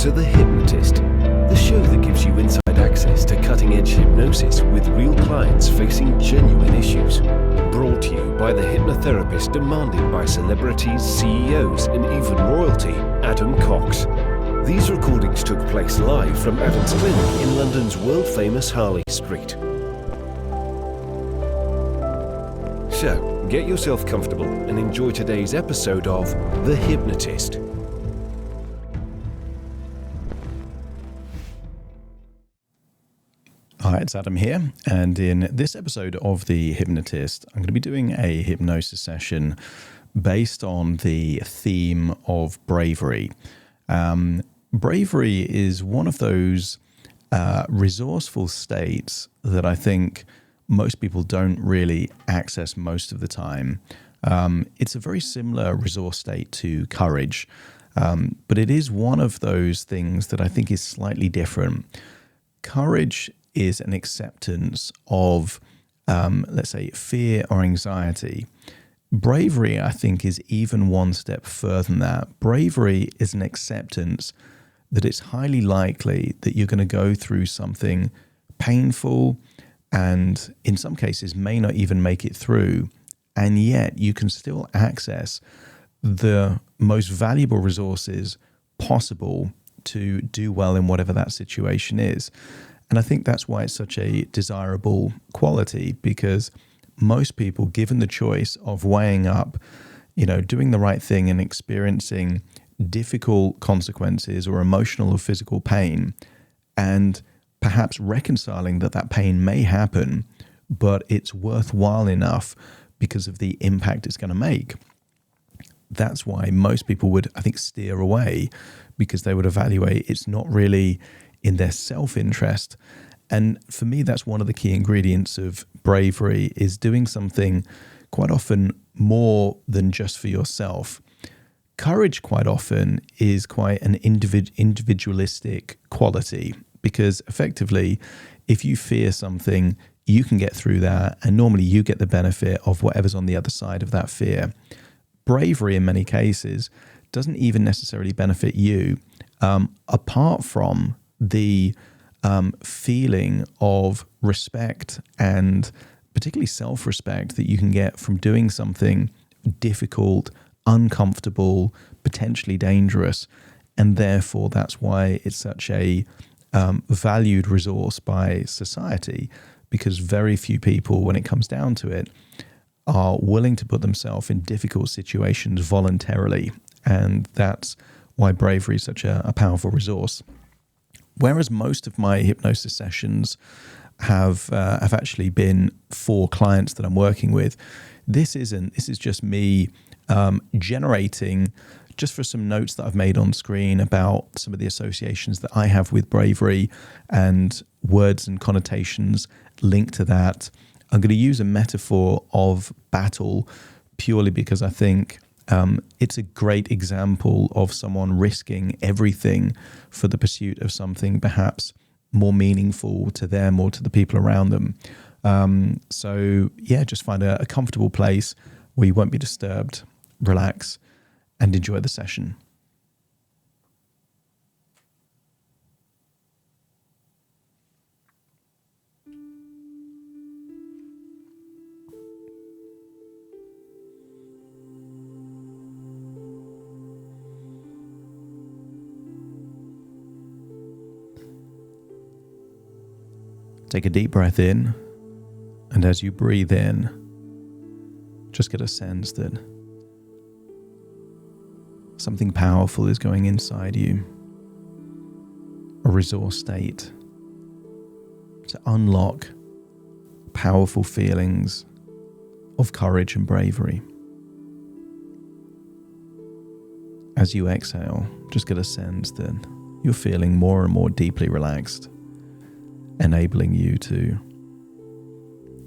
to The Hypnotist, the show that gives you inside access to cutting-edge hypnosis with real clients facing genuine issues. Brought to you by the hypnotherapist demanded by celebrities, CEOs, and even royalty, Adam Cox. These recordings took place live from Adam's clinic in London's world-famous Harley Street. So, get yourself comfortable and enjoy today's episode of The Hypnotist. Hi, it's Adam here, and in this episode of The Hypnotist, I'm going to be doing a hypnosis session based on the theme of bravery. Bravery is one of those resourceful states that I think most people don't really access most of the time. It's a very similar resource state to courage, but it is one of those things that I think is slightly different. Courage is an acceptance of, let's say, fear or anxiety. Bravery, I think, is even one step further than that. Bravery is an acceptance that it's highly likely that you're going to go through something painful and in some cases may not even make it through, and yet you can still access the most valuable resources possible to do well in whatever that situation is. And I think that's why it's such a desirable quality, because most people, given the choice of weighing up, doing the right thing and experiencing difficult consequences or emotional or physical pain, and perhaps reconciling that pain may happen, but it's worthwhile enough because of the impact it's going to make. That's why most people would, I think, steer away, because they would evaluate it's not really in their self-interest. And for me, that's one of the key ingredients of bravery, is doing something quite often more than just for yourself. Courage quite often is quite an individualistic quality, because effectively, if you fear something, you can get through that, and normally you get the benefit of whatever's on the other side of that fear. Bravery, in many cases, doesn't even necessarily benefit you, apart from the feeling of respect and particularly self-respect that you can get from doing something difficult, uncomfortable, potentially dangerous. And therefore, that's why it's such a valued resource by society, because very few people, when it comes down to it, are willing to put themselves in difficult situations voluntarily. And that's why bravery is such a powerful resource. Whereas most of my hypnosis sessions have actually been for clients that I'm working with, this isn't. This is just me generating, just for some notes that I've made on screen about some of the associations that I have with bravery and words and connotations linked to that. I'm going to use a metaphor of battle purely because I think it's a great example of someone risking everything for the pursuit of something perhaps more meaningful to them or to the people around them. Just find a comfortable place where you won't be disturbed, relax, and enjoy the session. Take a deep breath in, and as you breathe in, just get a sense that something powerful is going inside you, a resource state to unlock powerful feelings of courage and bravery. As you exhale, just get a sense that you're feeling more and more deeply relaxed, enabling you to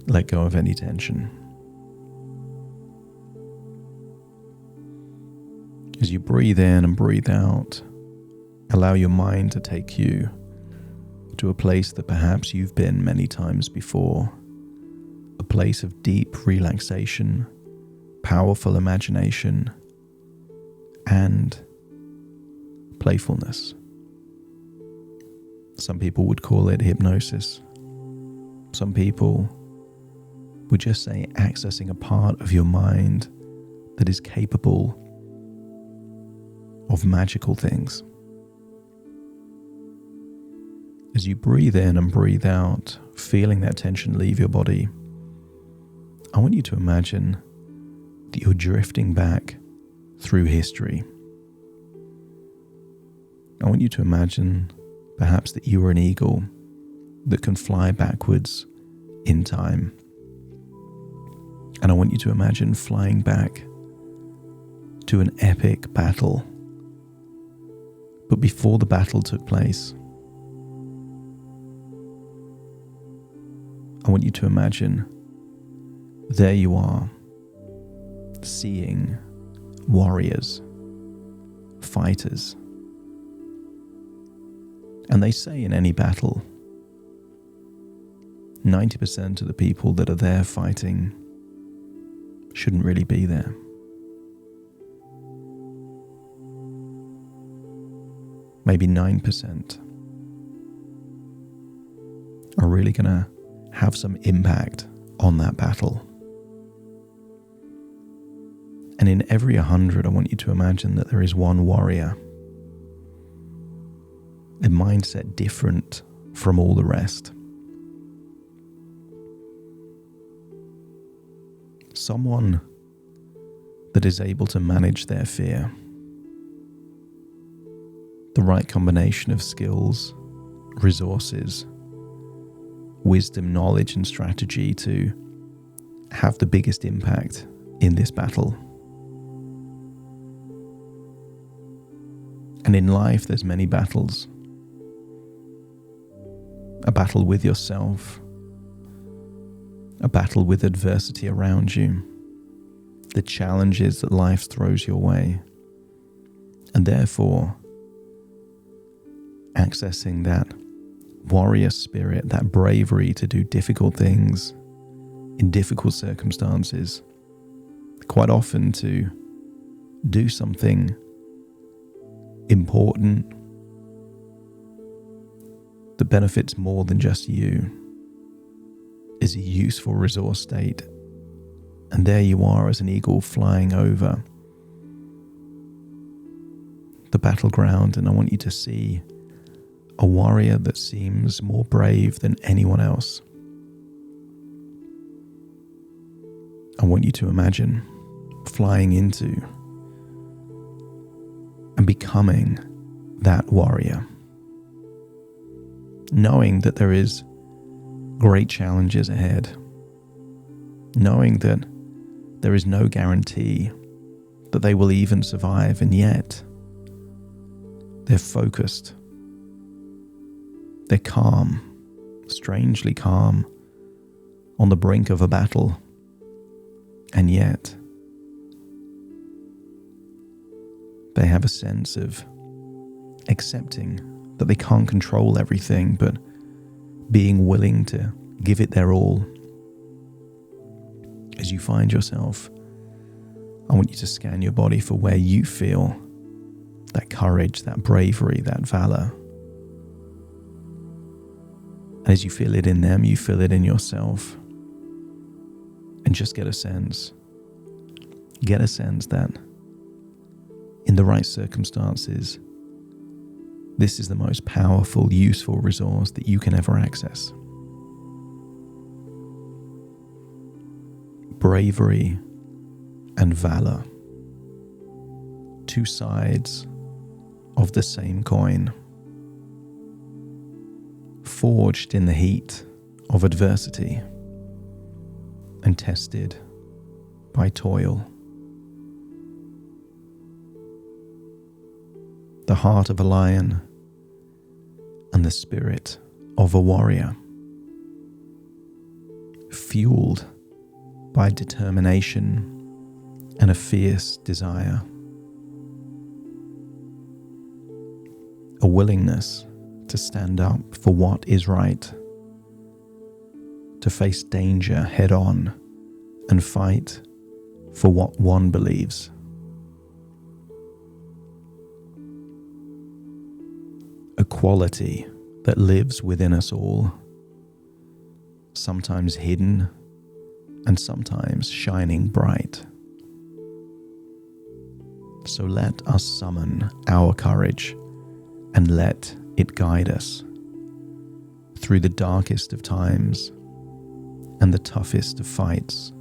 let go of any tension. As you breathe in and breathe out, allow your mind to take you to a place that perhaps you've been many times before, a place of deep relaxation, powerful imagination, and playfulness. Some people would call it hypnosis. Some people would just say accessing a part of your mind that is capable of magical things. As you breathe in and breathe out, feeling that tension leave your body, I want you to imagine that you're drifting back through history. I want you to imagine perhaps that you are an eagle that can fly backwards in time. And I want you to imagine flying back to an epic battle. But before the battle took place, I want you to imagine there you are, seeing warriors, fighters. And they say in any battle, 90% of the people that are there fighting shouldn't really be there. Maybe 9% are really going to have some impact on that battle. And in every 100, I want you to imagine that there is one warrior, a mindset different from all the rest. Someone that is able to manage their fear. The right combination of skills, resources, wisdom, knowledge, and strategy to have the biggest impact in this battle. And in life, there's many battles. A battle with yourself, a battle with adversity around you, the challenges that life throws your way, and therefore accessing that warrior spirit, that bravery to do difficult things in difficult circumstances, quite often to do something important that benefits more than just you, is a useful resource state. And there you are as an eagle flying over the battleground, and I want you to see a warrior that seems more brave than anyone else. I want you to imagine flying into and becoming that warrior, knowing that there is great challenges ahead, knowing that there is no guarantee that they will even survive, and yet they're focused, they're calm, strangely calm, on the brink of a battle, and yet they have a sense of accepting that they can't control everything, but being willing to give it their all. As you find yourself, I want you to scan your body for where you feel that courage, that bravery, that valor. And as you feel it in them, you feel it in yourself. And just get a sense that in the right circumstances, this is the most powerful, useful resource that you can ever access. Bravery and valor, two sides of the same coin, forged in the heat of adversity and tested by toil. The heart of a lion and the spirit of a warrior, fueled by determination and a fierce desire, a willingness to stand up for what is right, to face danger head on and fight for what one believes. A quality that lives within us all, sometimes hidden and sometimes shining bright. So let us summon our courage and let it guide us through the darkest of times and the toughest of fights.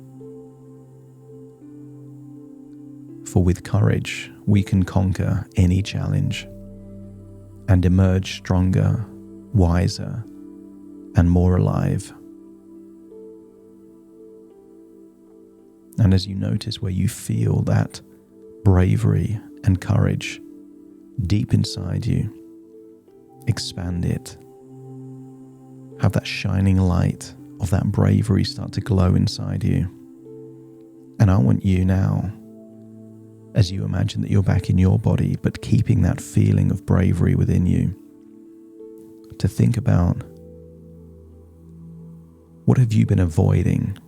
For with courage, we can conquer any challenge and emerge stronger, wiser, and more alive. And as you notice where you feel that bravery and courage deep inside you, expand it. Have that shining light of that bravery start to glow inside you. And I want you now, as you imagine that you're back in your body, but keeping that feeling of bravery within you, to think about, what have you been avoiding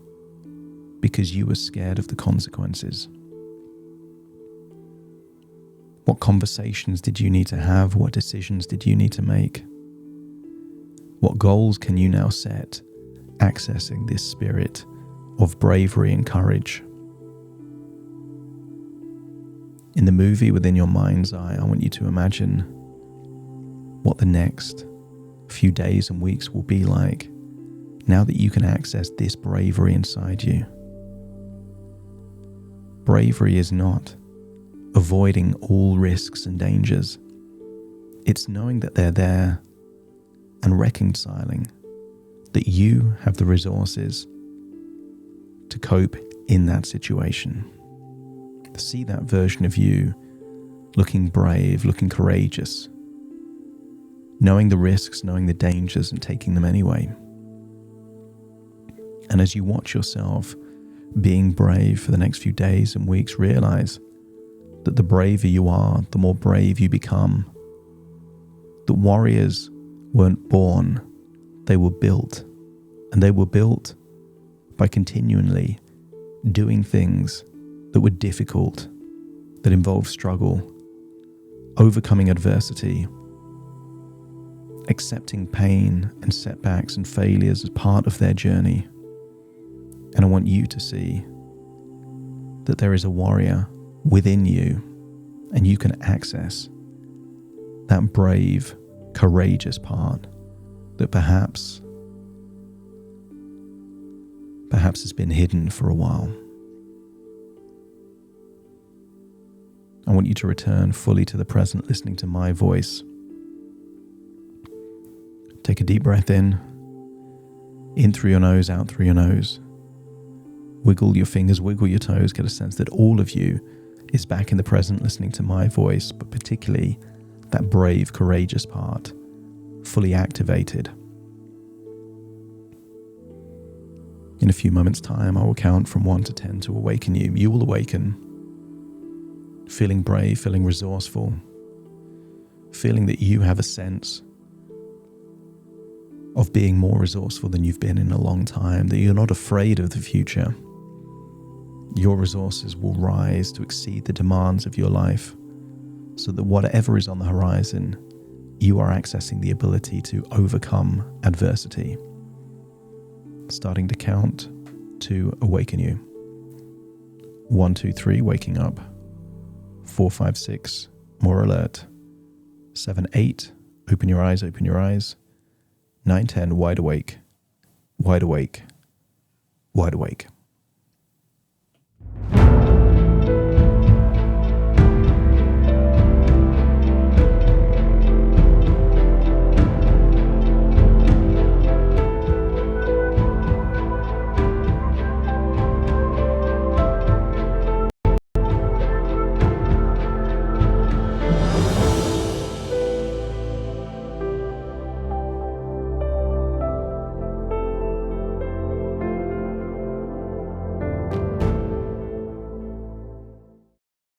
because you were scared of the consequences? What conversations did you need to have? What decisions did you need to make? What goals can you now set, accessing this spirit of bravery and courage? In the movie within your mind's eye, I want you to imagine what the next few days and weeks will be like now that you can access this bravery inside you. Bravery is not avoiding all risks and dangers. It's knowing that they're there and reconciling that you have the resources to cope in that situation. See that version of you looking brave, looking courageous, knowing the risks, knowing the dangers, and taking them anyway. And as you watch yourself being brave for the next few days and weeks, realize that the braver you are, the more brave you become. The warriors weren't born, they were built. And they were built by continually doing things that were difficult, that involved struggle, overcoming adversity, accepting pain and setbacks and failures as part of their journey. And I want you to see that there is a warrior within you, and you can access that brave, courageous part that perhaps has been hidden for a while. I want you to return fully to the present, listening to my voice. Take a deep breath in through your nose, out through your nose. Wiggle your fingers, wiggle your toes, get a sense that all of you is back in the present, listening to my voice, but particularly that brave, courageous part, fully activated. In a few moments' time, I will count from 1 to 10 to awaken you. You will awaken, feeling brave, feeling resourceful, feeling that you have a sense of being more resourceful than you've been in a long time, that you're not afraid of the future. Your resources will rise to exceed the demands of your life, so that whatever is on the horizon, you are accessing the ability to overcome adversity. Starting to count to awaken you. 1, 2, 3, waking up. 4, 5, 6, more alert. 7, 8, open your eyes, open your eyes. 9, 10, wide awake, wide awake, wide awake.